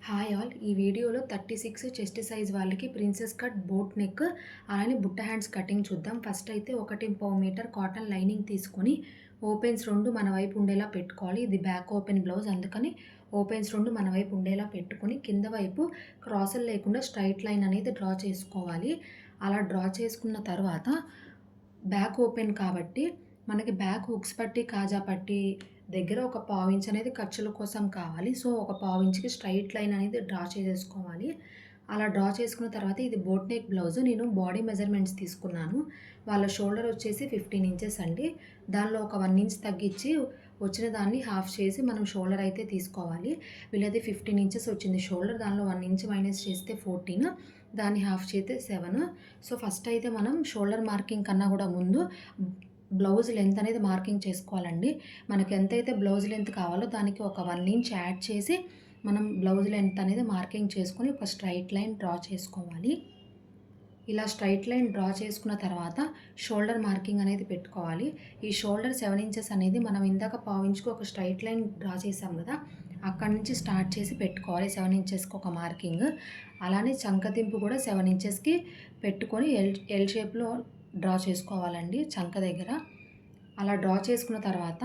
Hi all. ఈ వీడియోలో 36 chest size వాళ్ళకి ప్రిన్సెస్ కట్ బోట్ నెక్ అలానే బుట్ట హ్యాండ్స్ కటింగ్ చూద్దాం. ఫస్ట్ అయితే 1.5 మీటర్ కాటన్ లైనింగ్ తీసుకొని ఓపెన్స్ 2 మన వైపు ఉండేలా పెట్టుకోవాలి. ఇది బ్యాక్ ఓపెన్ బ్లౌజ్, అందుకని ఓపెన్స్ 2 మన వైపు ఉండేలా పెట్టుకొని కింద వైపు క్రాసులు లేకుండా స్ట్రైట్ లైన్ అనేది డ్రా చేసుకోవాలి. అలా డ్రా చేసుకున్న తర్వాత బ్యాక్ ఓపెన్ కాబట్టి మనకి బ్యాక్ హుక్స్ పట్టి, కాజా పట్టి దగ్గర ఒక పావించ్ అనేది ఖర్చుల కోసం కావాలి. సో, ఒక పావించ్‌కి స్ట్రెయిట్ లైన్ అనేది డ్రా చేసేసుకోవాలి. అలా డ్రా చేసుకున్న తర్వాత ఇది బోట్ నెక్ బ్లౌజు. నేను బాడీ మెజర్‌మెంట్స్ తీసుకున్నాను. వాళ్ళ షోల్డర్ వచ్చేసి 15 ఇంచెస్ అండి. దానిలో ఒక 1 ఇంచ్ తగ్గించి వచ్చిన దాన్ని హాఫ్ చేసి మనం షోల్డర్ అయితే తీసుకోవాలి. వీళ్ళది 15 ఇంచెస్ వచ్చింది షోల్డర్. దానిలో 1 ఇంచ్ మైనస్ చేస్తే 14, దాన్ని హాఫ్ చేస్తే 7. సో, ఫస్ట్ అయితే మనం షోల్డర్ మార్కింగ్ కన్నా కూడా ముందు బ్లౌజ్ లెంత్ అనేది మార్కింగ్ చేసుకోవాలండి. మనకి ఎంతైతే బ్లౌజ్ లెంత్ కావాలో దానికి ఒక 1 ఇంచ్ యాడ్ చేసి మనం బ్లౌజ్ లెంత్ అనేది మార్కింగ్ చేసుకొని ఒక స్ట్రైట్ లైన్ డ్రా చేసుకోవాలి. ఇలా స్ట్రైట్ లైన్ డ్రా చేసుకున్న తర్వాత షోల్డర్ మార్కింగ్ అనేది పెట్టుకోవాలి. ఈ షోల్డర్ 7 ఇంచెస్ అనేది మనం ఇందాక పావించుకు ఒక స్ట్రైట్ లైన్ డ్రా చేసాం కదా, అక్కడి నుంచి స్టార్ట్ చేసి పెట్టుకోవాలి 7 ఇంచెస్కి ఒక మార్కింగ్. అలానే చంకదింపు కూడా 7 ఇంచెస్కి పెట్టుకొని ఎల్ షేప్లో డ్రా చేసుకోవాలండి చంక దగ్గర. అలా డ్రా చేసుకున్న తర్వాత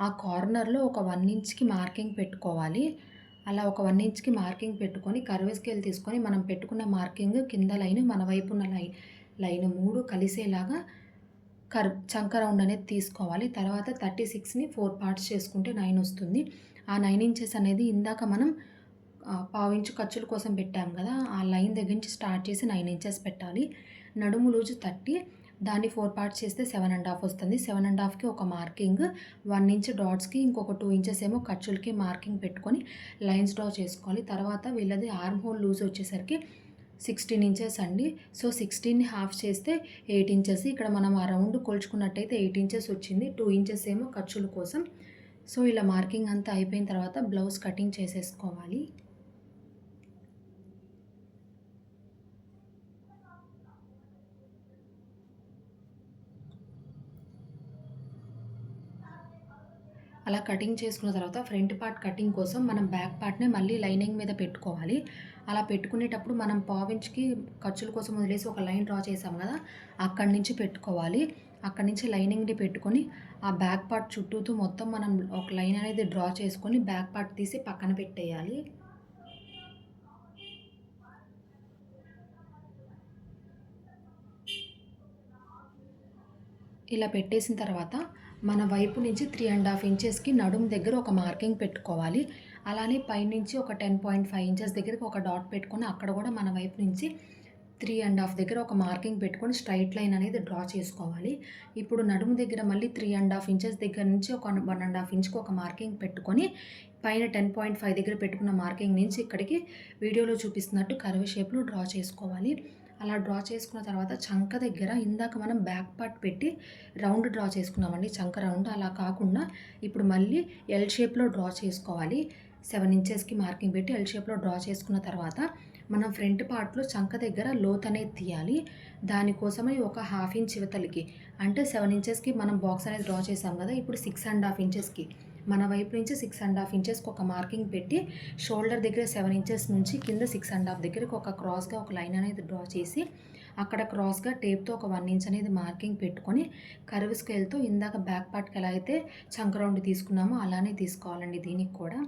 ఆ కార్నర్లో ఒక 1 ఇంచ్కి మార్కింగ్ పెట్టుకోవాలి. అలా ఒక 1 ఇంచ్కి మార్కింగ్ పెట్టుకొని కర్వ్ స్కేల్ తీసుకొని మనం పెట్టుకున్న మార్కింగ్ కింద లైన్, మన వైపు ఉన్న లైన్ 3 కలిసేలాగా చంక రౌండ్ అనేది తీసుకోవాలి. తర్వాత 36ని 4 పార్ట్స్ చేసుకుంటే 9 వస్తుంది. ఆ 9 ఇంచెస్ అనేది ఇందాక మనం పావించు ఖర్చుల కోసం పెట్టాం కదా, ఆ లైన్ దగ్గర నుంచి స్టార్ట్ చేసి 9 ఇంచెస్ పెట్టాలి. నడుము లూజు 30, దాన్ని 4 పార్ట్స్ చేస్తే 7.5 వస్తుంది. 7.5కి ఒక మార్కింగ్, 1 ఇంచ్ డాట్స్కి, ఇంకొక 2 ఇంచెస్ ఏమో ఖర్చులకి మార్కింగ్ పెట్టుకొని లైన్స్ డ్రా చేసుకోవాలి. తర్వాత వీళ్ళది ఆర్మ్ హోల్ లూజ్ వచ్చేసరికి 16 ఇంచెస్ అండి. సో, 16ని హాఫ్ చేస్తే 8 ఇంచెస్. ఇక్కడ మనం ఆ రౌండ్ కొలుచుకున్నట్టయితే 8 ఇంచెస్ వచ్చింది. 2 ఇంచెస్ ఏమో ఖర్చుల కోసం. సో, ఇలా మార్కింగ్ అంతా అయిపోయిన తర్వాత బ్లౌజ్ కటింగ్ చేసేసుకోవాలి. అలా కటింగ్ చేసుకున్న తర్వాత ఫ్రంట్ పార్ట్ కటింగ్ కోసం మనం బ్యాక్ పార్ట్‌ని మళ్ళీ లైనింగ్ మీద పెట్టుకోవాలి. అలా పెట్టుకునేటప్పుడు మనం పావించ్‌కి ఖర్చుల కోసం వదిలేసి ఒక లైన్ డ్రా చేసాం కదా, అక్కడి నుంచి పెట్టుకోవాలి. అక్కడి నుంచి లైనింగ్‌ని పెట్టుకొని ఆ బ్యాక్ పార్ట్ చుట్టూతూ మొత్తం మనం ఒక లైన్ అనేది డ్రా చేసుకొని బ్యాక్ పార్ట్ తీసి పక్కన పెట్టేయాలి. ఇలా పెట్టేసిన తర్వాత మన వైపు నుంచి 3.5 ఇంచెస్‌కి నడుము దగ్గర ఒక మార్కింగ్ పెట్టుకోవాలి. అలానే పైనుంచి ఒక 10.5 ఇంచెస్ దగ్గరికి ఒక డాట్ పెట్టుకొని అక్కడ కూడా మన వైపు నుంచి 3.5 దగ్గర ఒక మార్కింగ్ పెట్టుకొని స్ట్రైట్ లైన్ అనేది డ్రా చేసుకోవాలి. ఇప్పుడు నడుము దగ్గర మళ్ళీ 3.5 ఇంచెస్ దగ్గర నుంచి ఒక 1.5 ఇంచ్‌కి ఒక మార్కింగ్ పెట్టుకొని పైన 10.5 దగ్గర పెట్టుకున్న మార్కింగ్ నుంచి ఇక్కడికి వీడియోలో చూపిస్తున్నట్టు కర్వ్ షేప్‌లో డ్రా చేసుకోవాలి. అలా డ్రా చేసుకున్న తర్వాత చంక దగ్గర ఇందాక మనం బ్యాక్ పార్ట్ పెట్టి రౌండ్ డ్రా చేసుకున్నామండి, చంక రౌండ్. అలా కాకుండా ఇప్పుడు మళ్ళీ ఎల్ షేప్లో డ్రా చేసుకోవాలి. 7 ఇంచెస్కి మార్కింగ్ పెట్టి ఎల్ షేప్లో డ్రా చేసుకున్న తర్వాత మనం ఫ్రంట్ పార్ట్లో చంక దగ్గర లోత్ అనేది తీయాలి. దానికోసమై ఒక 1/2 ఇంచ్ ఇవతలికి, అంటే 7 ఇంచెస్కి మనం బాక్స్ అనేది డ్రా చేసాం కదా, ఇప్పుడు 6.5 ఇంచెస్కి మన వైపు నుంచి 6.5 ఇంచెస్కి ఒక మార్కింగ్ పెట్టి షోల్డర్ దగ్గర 7 ఇంచెస్ నుంచి కింద 6.5 దగ్గరికి ఒక క్రాస్గా ఒక లైన్ అనేది డ్రా చేసి అక్కడ క్రాస్గా టేప్తో ఒక 1 ఇంచ్ అనేది మార్కింగ్ పెట్టుకొని కర్వ్ స్కేల్తో ఇందాక బ్యాక్ పార్ట్కి ఎలా అయితే చంక రౌండ్ తీసుకున్నామో అలానే తీసుకోవాలండి దీనికి కూడా.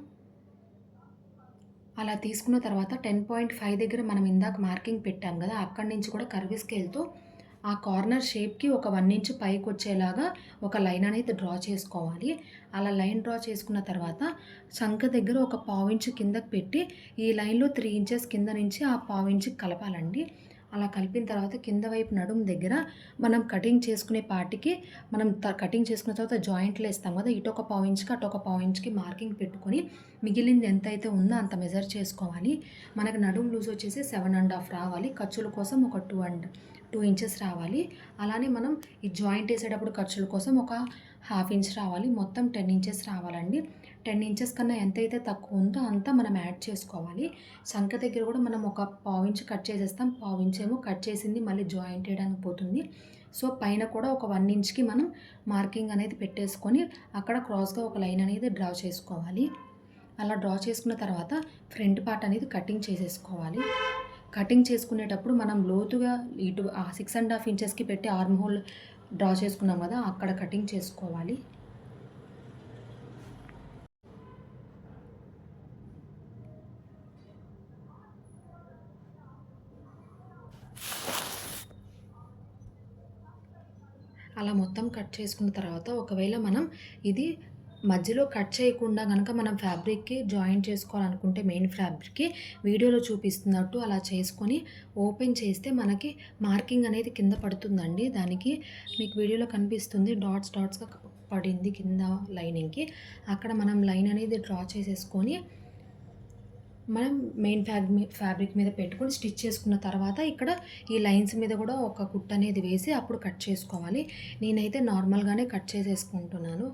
అలా తీసుకున్న తర్వాత 10.5 దగ్గర మనం ఇందాక మార్కింగ్ పెట్టాం కదా, అక్కడి నుంచి కూడా కర్వ్ స్కేల్తో ఆ కార్నర్ షేప్‌కి ఒక 1 ఇంచ్ పైకొచ్చేలాగా ఒక లైన్ అనేది డ్రా చేసుకోవాలి. అలా లైన్ డ్రా చేసుకున్న తర్వాత చంక దగ్గర ఒక పావించు కిందకి పెట్టి ఈ లైన్‌లో 3 ఇంచెస్ కింద నుంచి ఆ పావించుకి కలపాలండి. అలా కలిపిన తర్వాత కింద వైపు నడుము దగ్గర మనం కటింగ్ చేసుకునే పార్ట్‌కి మనం కటింగ్ చేసుకున్న తర్వాత జాయింట్లు వేస్తాం కదా, ఇటొక పావించుకి అటొక పావించుకి మార్కింగ్ పెట్టుకొని మిగిలింది ఎంతైతే ఉందో అంత మెజర్ చేసుకోవాలి. మనకు నడుము లూజ్ వచ్చేసి 7.5 రావాలి. ఖర్చుల కోసం ఒక 2 ఇంచెస్ రావాలి. అలానే మనం ఈ జాయింట్ వేసేటప్పుడు ఖర్చుల కోసం ఒక 1/2 ఇంచ్ రావాలి. మొత్తం 10 ఇంచెస్ రావాలండి. 10 ఇంచెస్ కన్నా ఎంతైతే తక్కువ ఉందో అంతా మనం యాడ్ చేసుకోవాలి. చంక దగ్గర కూడా మనం ఒక పావించ్ కట్ చేసేస్తాం. పావించ్ ఏమో కట్ చేసింది మళ్ళీ జాయింట్ వేయడానికి పోతుంది. సో, పైన కూడా ఒక 1 ఇంచ్‌కి మనం మార్కింగ్ అనేది పెట్టేసుకొని అక్కడ క్రాస్‌గా ఒక లైన్ అనేది డ్రా చేసుకోవాలి. అలా డ్రా చేసుకున్న తర్వాత ఫ్రంట్ పార్ట్ అనేది కటింగ్ చేసేసుకోవాలి. కటింగ్ చేసుకునేటప్పుడు మనం లోతుగా ఇటు 6.5 ఇంచెస్కి పెట్టి ఆర్మ్ హోల్ డ్రా చేసుకున్నాం కదా, అక్కడ కటింగ్ చేసుకోవాలి. అలా మొత్తం కట్ చేసుకున్న తర్వాత ఒకవేళ మనం ఇది మధ్యలో కట్ చేయకుండా గనక మనం ఫ్యాబ్రిక్‌కి జాయిన్ చేసుకోవాలనుకుంటే మెయిన్ ఫ్యాబ్రిక్‌కి వీడియోలో చూపిస్తున్నట్టు అలా చేసుకొని ఓపెన్ చేస్తే మనకి మార్కింగ్ అనేది కింద పడుతుందండి. దానికి మీకు వీడియోలో కనిపిస్తుంది డాట్స్‌గా పడింది కింద లైనింగ్‌కి. అక్కడ మనం లైన్ అనేది డ్రా చేసేసుకొని మనం మెయిన్ ఫ్యాబ్రిక్ మీద పెట్టుకొని స్టిచ్ చేసుకున్న తర్వాత ఇక్కడ ఈ లైన్స్ మీద కూడా ఒక కుట్టు అనేది వేసి అప్పుడు కట్ చేసుకోవాలి. నేనైతే నార్మల్‌గానే కట్ చేసేసుకుంటున్నాను.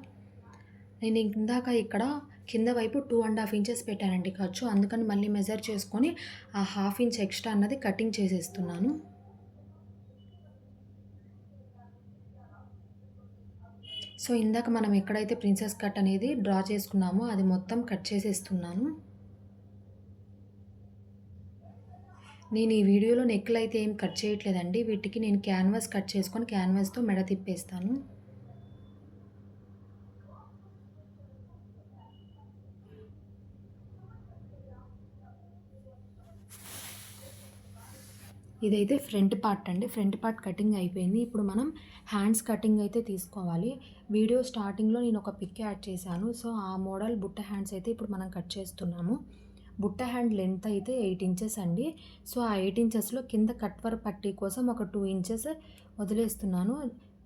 నేను ఇందాక ఇక్కడ కింద వైపు 2.5 ఇంచెస్ పెట్టానండి ఖర్చు. అందుకని మళ్ళీ మెజర్ చేసుకొని ఆ 1/2 ఇంచ్ ఎక్స్ట్రా అన్నది కటింగ్ చేసేస్తున్నాను. సో, ఇందాక మనం ఎక్కడైతే ప్రిన్సెస్ కట్ అనేది డ్రా చేసుకున్నామో అది మొత్తం కట్ చేసేస్తున్నాను. నేను ఈ వీడియోలో నెక్‌లు అయితే ఏం కట్ చేయట్లేదండి. వీటికి నేను క్యాన్వాస్ కట్ చేసుకొని క్యాన్వాస్‌తో మెడ తిప్పేస్తాను. ఇదైతే ఫ్రంట్ పార్ట్ అండి. ఫ్రంట్ పార్ట్ కటింగ్ అయిపోయింది. ఇప్పుడు మనం హ్యాండ్స్ కటింగ్ అయితే తీసుకోవాలి. వీడియో స్టార్టింగ్‌లో నేను ఒక పిక్ యాడ్ చేశాను. సో, ఆ మోడల్ బుట్ట హ్యాండ్స్ అయితే ఇప్పుడు మనం కట్ చేస్తున్నాము. బుట్ట హ్యాండ్ లెంత్ అయితే 8 ఇంచెస్ అండి. సో, ఆ 8 ఇంచెస్‌లో కింద కట్ వర్క్ పట్టీ కోసం ఒక 2 ఇంచెస్ వదిలేస్తున్నాను.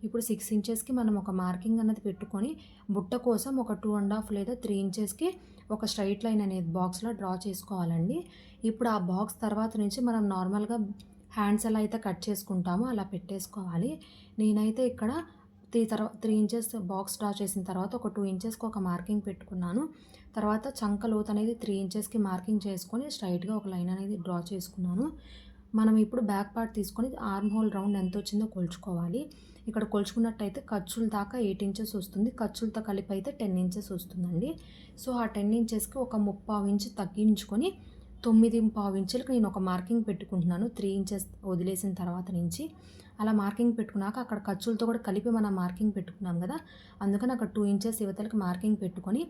ఇప్పుడు 6 ఇంచెస్‌కి మనం ఒక మార్కింగ్ అన్నది పెట్టుకొని బుట్ట కోసం ఒక 2.5 లేదా 3 ఇంచెస్‌కి ఒక స్ట్రెయిట్ లైన్ అనేది బాక్స్‌లో డ్రా చేసుకోవాలండి. ఇప్పుడు ఆ బాక్స్ తర్వాత నుంచి మనం నార్మల్‌గా హ్యాండ్స్ ఎలా అయితే కట్ చేసుకుంటామో అలా పెట్టేసుకోవాలి. నేనైతే ఇక్కడ 3 ఇంచెస్ బాక్స్ డ్రా చేసిన తర్వాత ఒక 2 ఇంచెస్‌కి ఒక మార్కింగ్ పెట్టుకున్నాను. తర్వాత చంక లోతు అనేది 3 ఇంచెస్‌కి మార్కింగ్ చేసుకొని స్ట్రెయిట్‌గా ఒక లైన్ అనేది డ్రా చేసుకున్నాను. మనం ఇప్పుడు బ్యాక్ పార్ట్ తీసుకొని ఆర్మ్ హోల్ రౌండ్ ఎంత వచ్చిందో కొలుచుకోవాలి. ఇక్కడ కొలుచుకున్నట్టయితే ఖర్చుల దాకా 8 ఇంచెస్ వస్తుంది. ఖర్చులతో కలిపి అయితే 10 ఇంచెస్ వస్తుందండి. సో, ఆ 10 ఇంచెస్‌కి ఒక 3/4 ఇంచ్ తగ్గించుకొని 9.5 ఇంచులకి నేను ఒక మార్కింగ్ పెట్టుకుంటున్నాను. 3 ఇంచెస్ వదిలేసిన తర్వాత నుంచి. అలా మార్కింగ్ పెట్టుకున్నాక అక్కడ ఖర్చులతో కూడా కలిపి మనం మార్కింగ్ పెట్టుకున్నాం కదా! అందుకని అక్కడ 2 ఇంచెస్ ఇవతలకి మార్కింగ్ పెట్టుకొని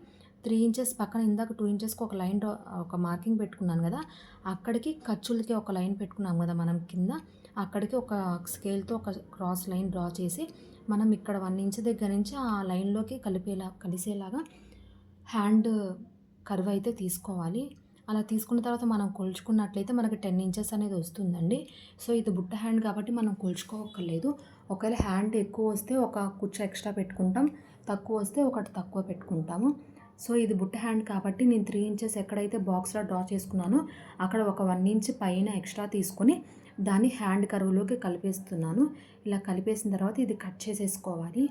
3 ఇంచెస్ పక్కన ఇందాక 2 ఇంచెస్‌కి ఒక లైన్ ఒక మార్కింగ్ పెట్టుకున్నాను కదా! అక్కడికి ఖర్చులకి ఒక లైన్ పెట్టుకున్నాం కదా మనం కింద. అక్కడికి ఒక స్కేల్‌తో ఒక క్రాస్ లైన్ డ్రా చేసి మనం ఇక్కడ 1 ఇంచ్ దగ్గర నుంచి ఆ లైన్‌లోకి కలిసేలాగా హ్యాండ్ కర్వ్ అయితే తీసుకోవాలి. అలా తీసుకున్న తర్వాత మనం కొలుచుకున్నట్లయితే మనకి 10 ఇంచెస్ అనేది వస్తుందండి. సో, ఇది బుట్ట హ్యాండ్ కాబట్టి మనం కొలుచుకోక్కర్లేదు. ఒకవేళ హ్యాండ్ ఎక్కువ వస్తే ఒక కుచ్చు ఎక్స్ట్రా పెట్టుకుంటాం. తక్కువ వస్తే ఒకటి తక్కువ పెట్టుకుంటాము. సో, ఇది బుట్ట హ్యాండ్ కాబట్టి నేను 3 ఇంచెస్ ఎక్కడైతే బాక్స్‌లా డ్రా చేసుకున్నానో అక్కడ ఒక 1 ఇంచ్ పైన ఎక్స్ట్రా తీసుకొని దాన్ని హ్యాండ్ కర్వ్‌లోకి కలిపేస్తున్నాను. ఇలా కలిపేసిన తర్వాత ఇది కట్ చేసేసుకోవాలి.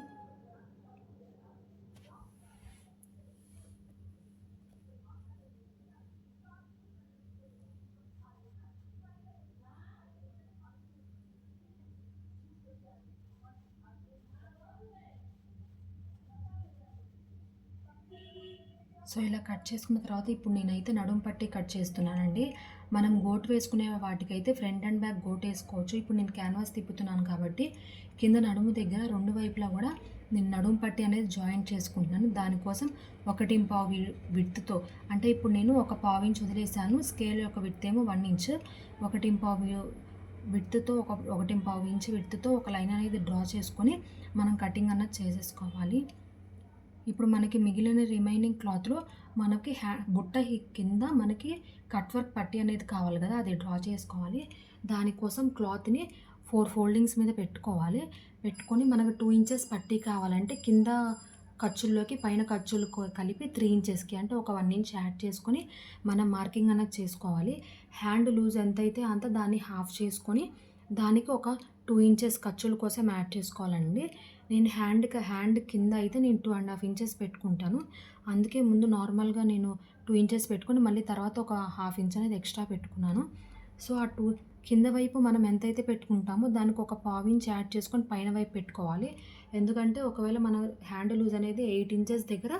సో, ఇలా కట్ చేసుకున్న తర్వాత ఇప్పుడు నేనైతే నడుము పట్టి కట్ చేస్తున్నానండి. మనం గోటు వేసుకునే వాటికైతే ఫ్రంట్ అండ్ బ్యాక్ గోటేసుకోవచ్చు. ఇప్పుడు నేను క్యాన్వాస్ తిప్పుతున్నాను కాబట్టి కింద నడుము దగ్గర 2 వైపులా కూడా నేను నడుము పట్టి అనేది జాయింట్ చేసుకుంటున్నాను. దానికోసం 1.5 విడ్త్‌తో అంటే ఇప్పుడు నేను ఒక పావు ఇంచ్ వదిలేసాను. స్కేల్ యొక్క విడ్త్ ఏమో 1 ఇంచ్. 1.5 విడ్త్‌తో 1.5 ఇంచ్ విడ్త్‌తో ఒక లైన్ అనేది డ్రా చేసుకొని మనం కటింగ్ అన్నది చేసేసుకోవాలి. ఇప్పుడు మనకి మిగిలిన రిమైనింగ్ క్లాత్‌లో మనకి బుట్ట కింద మనకి కట్ వర్క్ పట్టీ అనేది కావాలి కదా! అది డ్రా చేసుకోవాలి. దానికోసం క్లాత్‌ని 4 ఫోల్డింగ్స్ మీద పెట్టుకోవాలి. పెట్టుకొని మనకు 2 ఇంచెస్ పట్టీ కావాలంటే కింద ఖర్చుల్లోకి పైన ఖర్చులు కలిపి 3 ఇంచెస్‌కి అంటే ఒక 1 ఇంచ్ యాడ్ చేసుకొని మనం మార్కింగ్ అనేది చేసుకోవాలి. హ్యాండ్ లూజ్ ఎంతైతే అంత దాన్ని హాఫ్ చేసుకొని దానికి ఒక 2 ఇంచెస్ ఖర్చుల కోసం యాడ్ చేసుకోవాలండి. నేను హ్యాండ్ కింద అయితే నేను 2.5 ఇంచెస్ పెట్టుకుంటాను. అందుకే ముందు నార్మల్‌గా నేను 2 ఇంచెస్ పెట్టుకొని మళ్ళీ తర్వాత ఒక హాఫ్ ఇంచ్ అనేది ఎక్స్ట్రా పెట్టుకున్నాను. సో, ఆ కింద వైపు మనం ఎంతైతే పెట్టుకుంటామో దానికి ఒక పావు ఇంచ్ యాడ్ చేసుకొని పైన వైపు పెట్టుకోవాలి. ఎందుకంటే ఒకవేళ మన హ్యాండ్ లూజ్ అనేది 8 ఇంచెస్ దగ్గర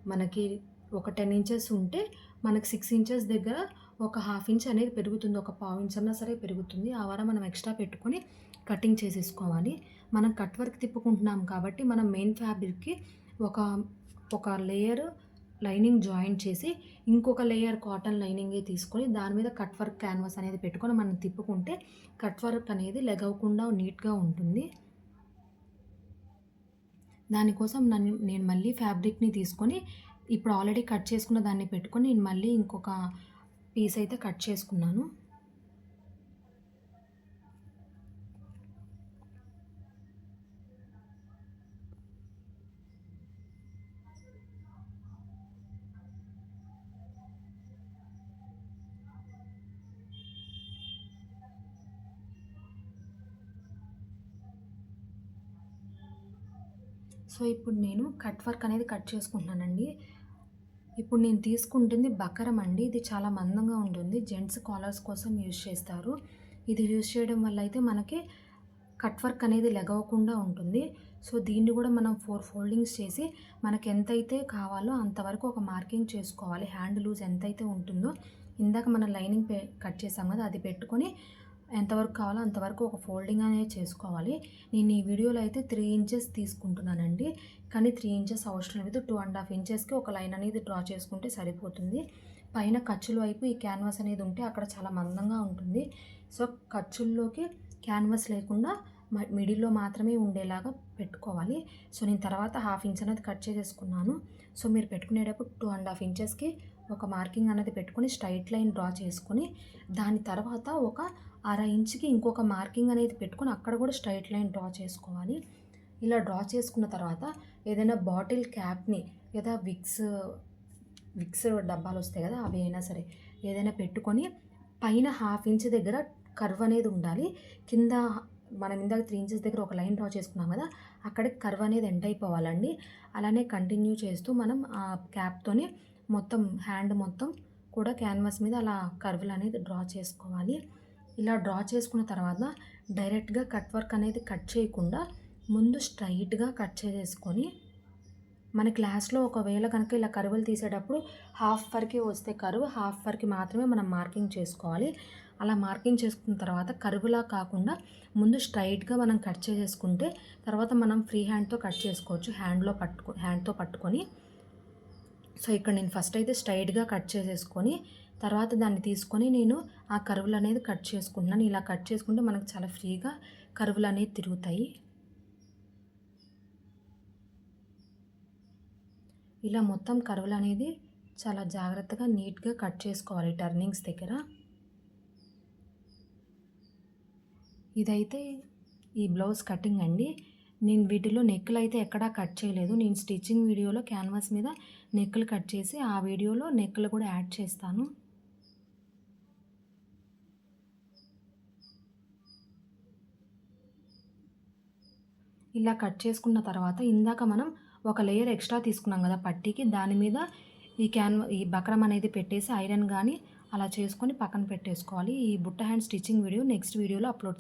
మనకి ఒక 10 ఇంచెస్ ఉంటే మనకు 6 ఇంచెస్ దగ్గర ఒక హాఫ్ ఇంచ్ అనేది పెరుగుతుంది. ఒక పావు ఇంచ్ అన్నా సరే పెరుగుతుంది. ఆ వారం మనం ఎక్స్ట్రా పెట్టుకొని కటింగ్ చేసేసుకోవాలి. మనం కట్ వర్క్ తిప్పుకుంటున్నాం కాబట్టి మనం మెయిన్ ఫ్యాబ్రిక్‌కి ఒక ఒక లేయర్ లైనింగ్ జాయింట్ చేసి ఇంకొక లేయర్ కాటన్ లైనింగే తీసుకొని దాని మీద కట్ వర్క్ క్యాన్వాస్ అనేది పెట్టుకొని మనం తిప్పుకుంటే కట్ వర్క్ అనేది లెగవకుండా నీట్‌గా ఉంటుంది. దానికోసం నేను మళ్ళీ ఫ్యాబ్రిక్‌ని తీసుకొని ఇప్పుడు ఆల్రెడీ కట్ చేసుకున్న దాన్ని పెట్టుకొని నేను మళ్ళీ ఇంకొక పీస్ అయితే కట్ చేసుకున్నాను. సో, ఇప్పుడు నేను కట్ వర్క్ అనేది కట్ చేసుకుంటున్నానండి. ఇప్పుడు నేను తీసుకుంటుంది బకరం అండి. ఇది చాలా మందంగా ఉంటుంది. జెంట్స్ కాలర్స్ కోసం యూజ్ చేస్తారు. ఇది యూజ్ చేయడం వల్ల అయితే మనకి కట్ వర్క్ అనేది లెగవకుండా ఉంటుంది. సో, దీన్ని కూడా మనం 4 ఫోల్డింగ్స్ చేసి మనకెంతైతే కావాలో అంతవరకు ఒక మార్కింగ్ చేసుకోవాలి. హ్యాండ్ లూజ్ ఎంతైతే ఉంటుందో ఇందాక మనం లైనింగ్ కట్ చేసాం కదా! అది పెట్టుకొని ఎంతవరకు కావాలో అంతవరకు ఒక ఫోల్డింగ్ అనేది చేసుకోవాలి. నేను ఈ వీడియోలో అయితే 3 ఇంచెస్ తీసుకుంటున్నానండి. కానీ 3 ఇంచెస్ అవసరం లేదు. 2½ ఇంచెస్‌కి ఒక లైన్ అనేది డ్రా చేసుకుంటే సరిపోతుంది. పైన ఖర్చుల వైపు ఈ క్యాన్వాస్ అనేది ఉంటే అక్కడ చాలా మందంగా ఉంటుంది. సో, ఖర్చుల్లోకి క్యాన్వాస్ లేకుండా మిడిల్‌లో మాత్రమే ఉండేలాగా పెట్టుకోవాలి. సో, నేను తర్వాత హాఫ్ ఇంచ్ అనేది కట్ చేసేసుకున్నాను. సో, మీరు పెట్టుకునేటప్పుడు 2½ ఇంచెస్‌కి ఒక మార్కింగ్ అనేది పెట్టుకొని స్ట్రెయిట్ లైన్ డ్రా చేసుకొని దాని తర్వాత ఒక అర ఇంచుకి ఇంకొక మార్కింగ్ అనేది పెట్టుకొని అక్కడ కూడా స్ట్రెయిట్ లైన్ డ్రా చేసుకోవాలి. ఇలా డ్రా చేసుకున్న తర్వాత ఏదైనా బాటిల్ క్యాప్‌ని లేదా విక్స్ డబ్బాలు వస్తాయి కదా! అవి అయినా సరే ఏదైనా పెట్టుకొని పైన హాఫ్ ఇంచ్ దగ్గర కర్వ్ అనేది ఉండాలి. కింద మనం ఇందాక 3 ఇంచెస్ దగ్గర ఒక లైన్ డ్రా చేసుకున్నాం కదా! అక్కడికి కర్వ్ అనేది ఎండ్ అయిపోవాలండి. అలానే కంటిన్యూ చేస్తూ మనం ఆ క్యాప్‌తోని మొత్తం హ్యాండ్ మొత్తం కూడా క్యాన్వాస్ మీద అలా కర్వ్‌లు అనేది డ్రా చేసుకోవాలి. ఇలా డ్రా చేసుకున్న తర్వాత డైరెక్ట్‌గా కట్ వర్క్ అనేది కట్ చేయకుండా ముందు స్ట్రెయిట్‌గా కట్ చేసేసుకొని మనకి లాస్ట్‌లో ఒకవేళ కనుక ఇలా కర్వులు తీసేటప్పుడు హాఫ్ వరకే వస్తే కర్వ్, హాఫ్ వరకి మాత్రమే మనం మార్కింగ్ చేసుకోవాలి. అలా మార్కింగ్ చేసుకున్న తర్వాత కర్వ్‌లా కాకుండా ముందు స్ట్రెయిట్‌గా మనం కట్ చేసేసుకుంటే తర్వాత మనం ఫ్రీ హ్యాండ్‌తో కట్ చేసుకోవచ్చు. హ్యాండ్‌తో పట్టుకొని సో, ఇక్కడ నేను ఫస్ట్ అయితే స్ట్రెయిట్‌గా కట్ చేసేసుకొని తర్వాత దాన్ని తీసుకొని నేను ఆ కర్వ్‌లు అనేది కట్ చేసుకుంటున్నాను. ఇలా కట్ చేసుకుంటే మనకు చాలా ఫ్రీగా కర్వ్‌లు అనేది తిరుగుతాయి. ఇలా మొత్తం కర్వ్‌లు అనేది చాలా జాగ్రత్తగా నీట్‌గా కట్ చేసుకోవాలి టర్నింగ్స్ దగ్గర. ఇదైతే ఈ బ్లౌజ్ కటింగ్ అండి. నేను వీటిలో నెక్కులైతే ఎక్కడా కట్ చేయలేదు. నేను స్టిచ్చింగ్ వీడియోలో క్యాన్వాస్ మీద నెక్కులు కట్ చేసి ఆ వీడియోలో నెక్కులు కూడా యాడ్ చేస్తాను. ఇలా కట్ చేసుకున్న తర్వాత ఇందాక మనం ఒక లేయర్ ఎక్స్ట్రా తీసుకున్నాం కదా పట్టీకి, దాని మీద ఈ బక్రం అనేది పెట్టేసి ఐరన్ గానీ అలా చేసుకొని పక్కన పెట్టేసుకోవాలి. ఈ బుట్ట హ్యాండ్ స్టిచ్చింగ్ వీడియో నెక్స్ట్ వీడియోలో అప్లోడ్